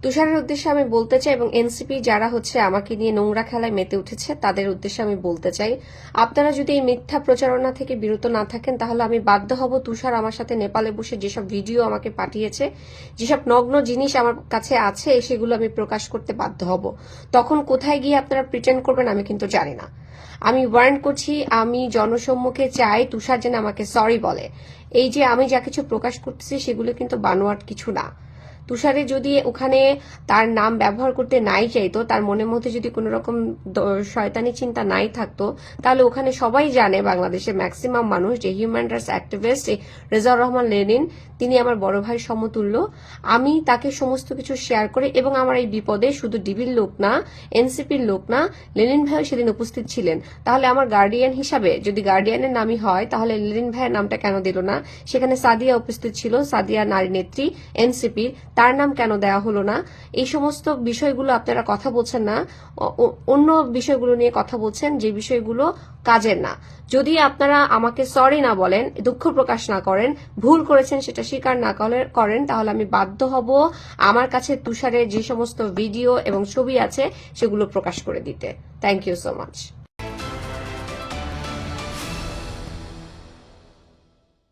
তুষারের উদ্দেশ্যে আমি বলতে চাই এবং এনসিপি যারা আমাকে নিয়ে নোংরা খেলায় মেতে উঠেছে তাদের উদ্দেশ্যে আমি বলতে চাই, আপনারা যদি এই মিথ্যা প্রচারণা থেকে বিরত না থাকেন তাহলে আমি বাধ্য হব তুষার আমার সাথে নেপালে বসে যেসব ভিডিও আমাকে পাঠিয়েছে, যেসব নগ্ন জিনিস আমার কাছে আছে সেগুলো আমি প্রকাশ করতে বাধ্য হব। তখন কোথায় গিয়ে আপনারা প্রিটেন্ড করবেন আমি কিন্তু জানি না। আমি ওয়ার্ন করছি, আমি জনসম্মুখে চাই তুষার যেন আমাকে সরি বলে। এই যে আমি যা কিছু প্রকাশ করতেছি সেগুলো কিন্তু বানোয়াট কিছু না। তুষারে যদি ওখানে তার নাম ব্যবহার করতে নাই চাইতো, তার মনের মধ্যে যদি কোনো রকম শয়তানি চিন্তা নাই থাকতো, তাহলে ওখানে সবাই জানে বাংলাদেশের ম্যাক্সিমাম মানুষ যে human rights activist Rezaur Rahman Lenin তিনি আমার বড় ভাই সমতুল্য। আমি তাকে সমস্ত কিছু শেয়ার করে এবং আমার এই বিপদে শুধু ডিবির লোক না, এনসিপির লোক না, লেনিন ভাইও সেদিন উপস্থিত ছিলেন। তাহলে আমার গার্ডিয়ান হিসাবে যদি গার্ডিয়ানের নামই হয় তাহলে লেনিন ভাইয়ের নামটা কেন দিল না? সেখানে সাদিয়া উপস্থিত ছিল, সাদিয়া নারী নেত্রী এনসিপির, তার নাম কেন দেওয়া হলো না? এই সমস্ত বিষয়গুলো আপনারা কথা বলছেন না, অন্য বিষয়গুলো নিয়ে কথা বলছেন যে বিষয়গুলো কাজের না। যদি আপনারা আমাকে সরি না বলেন, দুঃখ প্রকাশ না করেন, ভুল করেছেন সেটা স্বীকার না করেন, তাহলে আমি বাধ্য হব আমার কাছে তুষারের যে সমস্ত ভিডিও এবং ছবি আছে সেগুলো প্রকাশ করে দিতে। Thank you so much.